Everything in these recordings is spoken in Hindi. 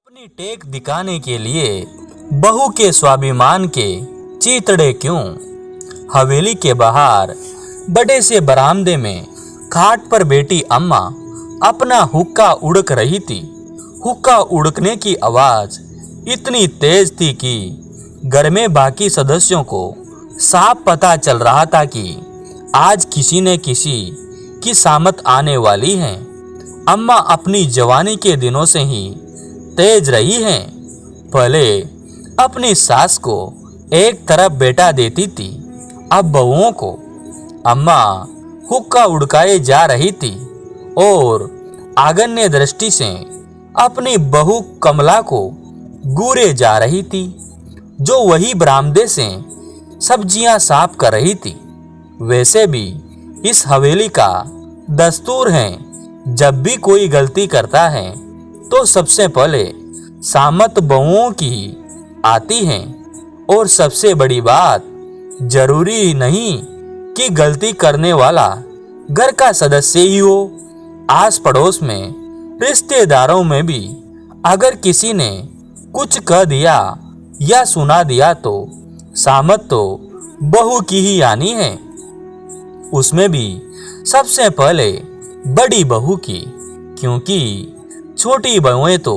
अपनी टेक दिखाने के लिए बहू के स्वाभिमान के चीतड़े क्यों। हवेली के बाहर बड़े से बरामदे में खाट पर बैठी अम्मा अपना हुक्का उड़क रही थी। हुक्का उड़कने की आवाज इतनी तेज थी कि घर में बाकी सदस्यों को साफ पता चल रहा था कि आज किसी न किसी की सामत आने वाली है। अम्मा अपनी जवानी के दिनों से ही तेज रही हैं। पहले अपनी सास को एक तरफ बैठा देती थी, अब बहुओं को। अम्मा हुक्का उड़काए जा रही थी और आगन्य दृष्टि से अपनी बहू कमला को घूरे जा रही थी, जो वही बरामदे से सब्जियां साफ कर रही थी। वैसे भी इस हवेली का दस्तूर है, जब भी कोई गलती करता है तो सबसे पहले सामत बहुओं की आती हैं। और सबसे बड़ी बात, जरूरी नहीं कि गलती करने वाला घर का सदस्य ही हो। आस पड़ोस में, रिश्तेदारों में भी अगर किसी ने कुछ कह दिया या सुना दिया तो सामत तो बहू की ही आनी है, उसमें भी सबसे पहले बड़ी बहू की, क्योंकि छोटी बहुएं तो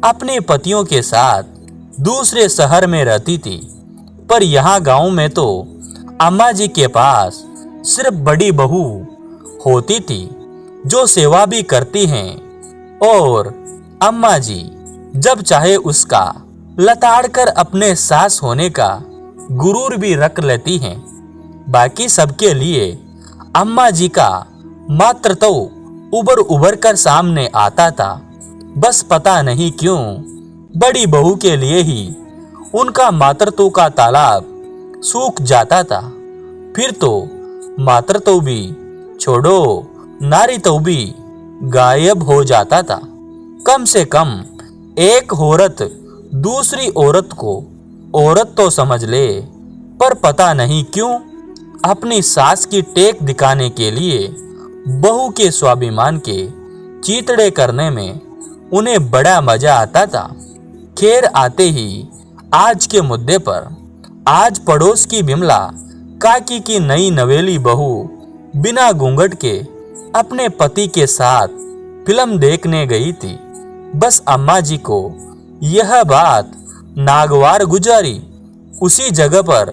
अपने पतियों के साथ दूसरे शहर में रहती थी। पर यहाँ गांव में तो अम्मा जी के पास सिर्फ बड़ी बहू होती थी, जो सेवा भी करती हैं और अम्मा जी जब चाहे उसका लताड़ कर अपने सास होने का गुरूर भी रख लेती हैं। बाकी सबके लिए अम्मा जी का मातृत्व उभर उभर कर सामने आता था। बस पता नहीं क्यों बड़ी बहू के लिए ही उनका मातृत्व का तालाब सूख जाता था। फिर तो मातृत्व भी छोड़ो, नारीत्व भी गायब हो जाता था। कम से कम एक औरत दूसरी औरत को औरत तो समझ ले, पर पता नहीं क्यों अपनी सास की टेक दिखाने के लिए बहू के स्वाभिमान के चीतड़े करने में उन्हें बड़ा मजा आता था। खैर, आते ही आज के मुद्दे पर। आज पड़ोस की बिमला काकी की नई नवेली बहू बिना घूंघट के अपने पति के साथ फिल्म देखने गई थी। बस अम्मा जी को यह बात नागवार गुजारी। उसी जगह पर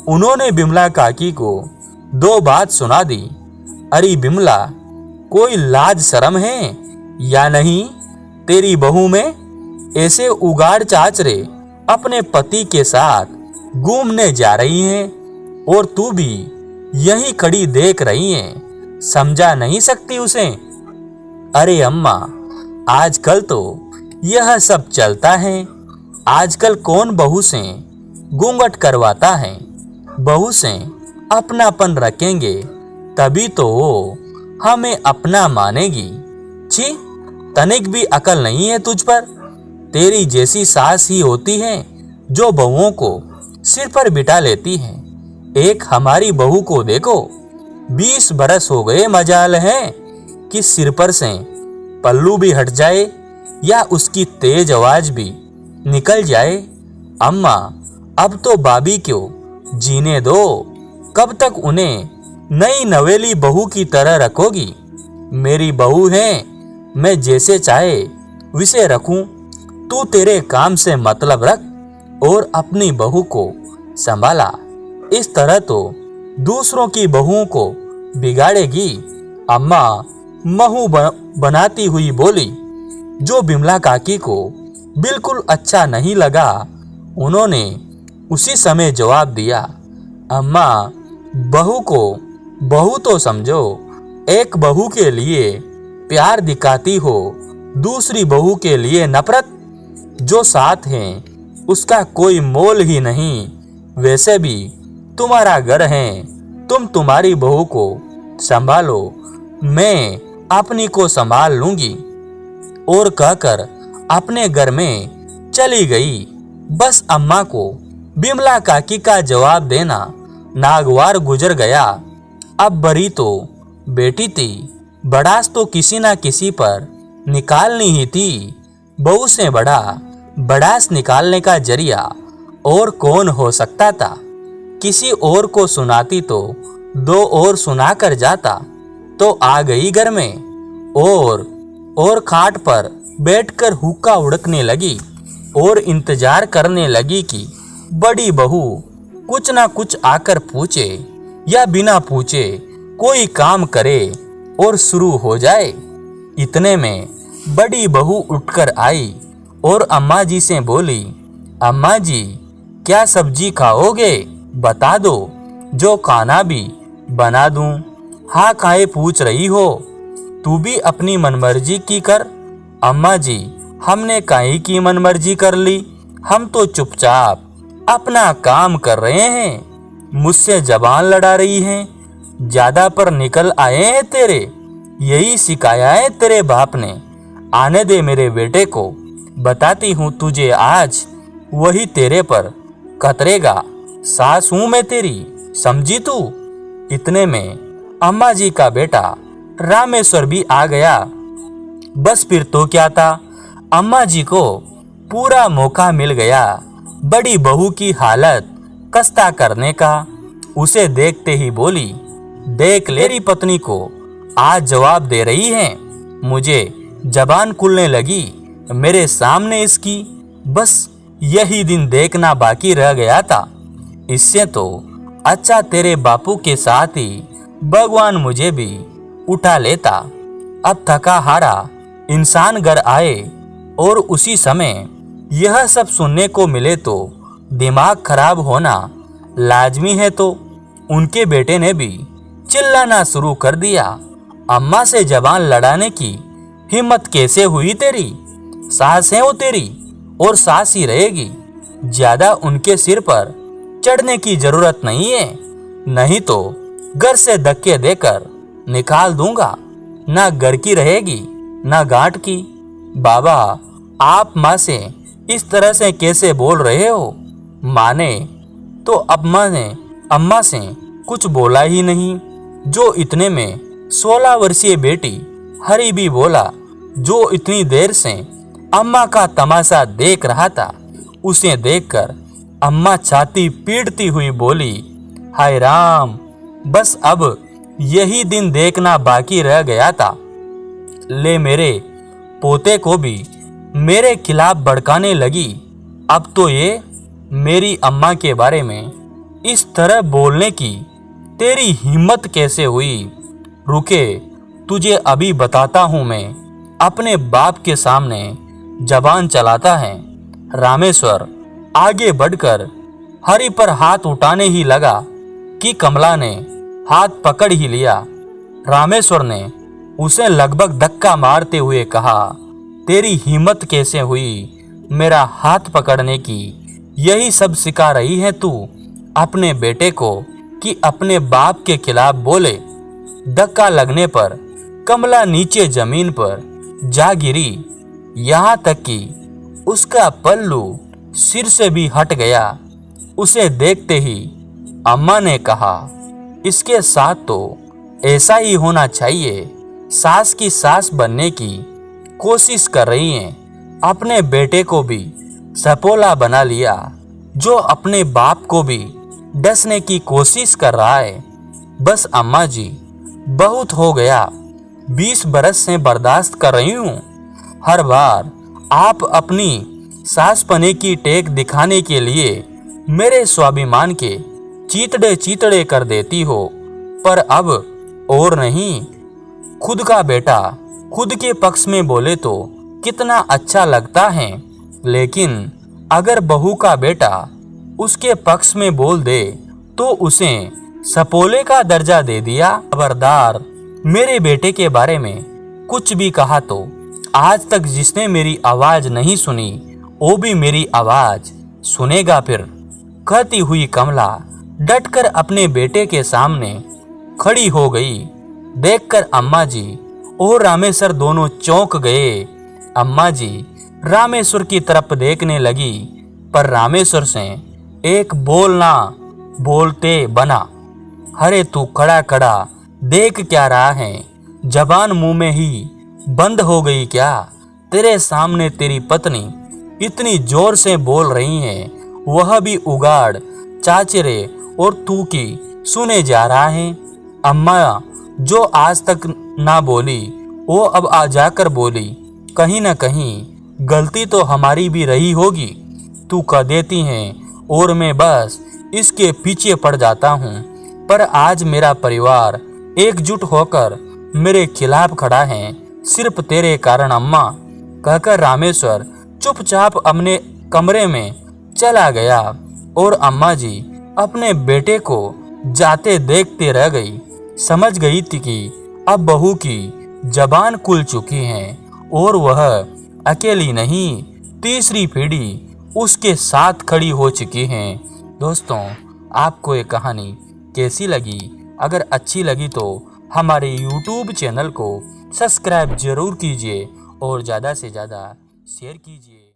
उन्होंने बिमला काकी को दो बात सुना दी। अरे बिमला, कोई लाज शर्म है या नहीं तेरी बहू में? ऐसे उगाड़ चाचरे अपने पति के साथ घूमने जा रही हैं और तू भी यहीं खड़ी देख रही है, समझा नहीं सकती उसे? अरे अम्मा, आजकल तो यह सब चलता है। आजकल कौन बहू से घूंघट करवाता है? बहू से अपनापन रखेंगे तभी तो वो हमें अपना मानेगी। छी, तनिक भी अकल नहीं है तुझ पर। तेरी जैसी सास ही होती है जो बहुओं को सिर पर बिठा लेती है। एक हमारी बहू को देखो, 20 बरस हो गए, मजाल है कि सिर पर से पल्लू भी हट जाए या उसकी तेज आवाज भी निकल जाए। अम्मा, अब तो बाबी क्यों जीने दो। कब तक उन्हें नई नवेली बहू की तरह रखोगी? मेरी बहू है, मैं जैसे चाहे वैसे रखूं। तू तेरे काम से मतलब रख और अपनी बहू को संभाला। इस तरह तो दूसरों की बहुओं को बिगाड़ेगी। अम्मा महू बनाती हुई बोली, जो बिमला काकी को बिल्कुल अच्छा नहीं लगा। उन्होंने उसी समय जवाब दिया, अम्मा, बहू को बहू तो समझो। एक बहू के लिए प्यार दिखाती हो, दूसरी बहू के लिए नफरत। जो साथ है उसका कोई मोल ही नहीं। वैसे भी तुम्हारा घर है, तुम तुम्हारी बहू को संभालो, मैं अपनी को संभाल लूंगी। और कहकर अपने घर में चली गई। बस अम्मा को बिमला काकी का जवाब देना नागवार गुजर गया। अब बरी तो बेटी थी, बड़ास तो किसी ना किसी पर निकालनी ही थी। बहू से बड़ा भड़ास निकालने का जरिया और कौन हो सकता था। किसी और को सुनाती तो दो और सुना कर जाता, तो आ गई घर में और खाट पर बैठकर हुक्का उड़कने लगी और इंतजार करने लगी कि बड़ी बहू कुछ ना कुछ आकर पूछे या बिना पूछे कोई काम करे और शुरू हो जाए। इतने में बड़ी बहू उठकर आई और अम्मा जी से बोली, अम्मा जी क्या सब्जी खाओगे, बता दो, जो खाना भी बना दूं। हाँ काहे पूछ रही हो, तू भी अपनी मनमर्जी की कर। अम्मा जी हमने काहे की मनमर्जी कर ली, हम तो चुपचाप अपना काम कर रहे हैं। मुझसे जबान लड़ा रही हैं, ज्यादा पर निकल आए हैं तेरे, यही सिखाया है तेरे बाप ने। आने दे मेरे बेटे को, बताती हूँ तुझे आज, वही तेरे पर कतरेगा। सास हूँ मैं तेरी, समझी तू। इतने में अम्मा जी का बेटा रामेश्वर भी आ गया। बस फिर तो क्या था, अम्मा जी को पूरा मौका मिल गया बड़ी बहू की हालत खस्ता करने का। उसे देखते ही बोली, देख तेरी पत्नी को आज जवाब दे रही है, मुझे जबान खुलने लगी मेरे सामने इसकी। बस यही दिन देखना बाकी रह गया था, इससे तो अच्छा तेरे बापू के साथ ही भगवान मुझे भी उठा लेता। अब थका हारा इंसान घर आए और उसी समय यह सब सुनने को मिले तो दिमाग खराब होना लाजमी है। तो उनके बेटे ने भी चिल्लाना शुरू कर दिया, अम्मा से जबान लड़ाने की हिम्मत कैसे हुई तेरी, सास है वो तेरी और सास ही रहेगी, ज्यादा उनके सिर पर चढ़ने की जरूरत नहीं है, नहीं तो घर से धक्के देकर निकाल दूंगा। ना घर की रहेगी ना घाट की। बाबा आप माँ से इस तरह से कैसे बोल रहे हो, माँ ने तो अम्मा से कुछ बोला ही नहीं। जो इतने में 16 वर्षीय बेटी हरी भी बोला, जो इतनी देर से अम्मा का तमाशा देख रहा था। उसे देखकर अम्मा छाती पीटती हुई बोली, हाय राम, बस अब यही दिन देखना बाकी रह गया था। ले मेरे पोते को भी मेरे खिलाफ भड़काने लगी। अब तो ये मेरी अम्मा के बारे में इस तरह बोलने की तेरी हिम्मत कैसे हुई। रुके, तुझे अभी बताता हूँ मैं। अपने बाप के सामने जबान चलाता है। रामेश्वर आगे बढ़कर हरि पर हाथ उठाने ही लगा कि कमला ने हाथ पकड़ ही लिया। रामेश्वर ने उसे लगभग धक्का मारते हुए कहा, तेरी हिम्मत कैसे हुई मेरा हाथ पकड़ने की, यही सब सिखा रही है तू अपने बेटे को कि अपने बाप के खिलाफ बोले। धक्का लगने पर कमला नीचे जमीन पर जा गिरी, यहाँ तक कि उसका पल्लू सिर से भी हट गया। उसे देखते ही अम्मा ने कहा, इसके साथ तो ऐसा ही होना चाहिए। सास की सास बनने की कोशिश कर रही हैं, अपने बेटे को भी सपोला बना लिया, जो अपने बाप को भी डसने की कोशिश कर रहा है। बस अम्मा जी, बहुत हो गया, 20 बरस से बर्दाश्त कर रही हूँ। हर बार आप अपनी सासपने की टेक दिखाने के लिए मेरे स्वाभिमान के चीतड़े चीतड़े कर देती हो, पर अब और नहीं। खुद का बेटा खुद के पक्ष में बोले तो कितना अच्छा लगता है, लेकिन अगर बहू का बेटा उसके पक्ष में बोल दे तो उसे सपोले का दर्जा दे दिया। खबरदार मेरे बेटे के बारे में कुछ भी कहा तो आज तक जिसने मेरी आवाज नहीं सुनी वो भी मेरी आवाज सुनेगा। फिर कहती हुई कमला डटकर अपने बेटे के सामने खड़ी हो गई। देखकर अम्मा जी और रामेश्वर दोनों चौंक गए। अम्मा जी रामेश्वर की तरफ देखने लगी, पर रामेश्वर से एक बोल ना बोलते बना। अरे तू खड़ा खड़ा देख क्या रहा है, जबान मुंह में ही बंद हो गई क्या? तेरे सामने तेरी पत्नी इतनी जोर से बोल रही है, वह भी उगाड़, चाचरे और थूकी सुने जा रहा है। अम्मा जो आज तक ना बोली वो अब आ जाकर बोली। कहीं ना कहीं गलती तो हमारी भी रही होगी। तू कह देती है और मैं बस इसके पीछे पड़ जाता हूँ। पर आज मेरा परिवार एकजुट होकर मेरे खिलाफ खड़ा है, सिर्फ तेरे कारण अम्मा, कहकर रामेश्वर चुपचाप अपने कमरे में चला गया। और अम्मा जी अपने बेटे को जाते देखते रह गई। समझ गई थी कि अब बहू की जबान खुल चुकी है और वह अकेली नहीं, तीसरी पीढ़ी उसके साथ खड़ी हो चुकी है। दोस्तों, आपको ये कहानी कैसी लगी? अगर अच्छी लगी तो हमारे YouTube चैनल को सब्सक्राइब जरूर कीजिए और ज़्यादा से ज़्यादा शेयर कीजिए।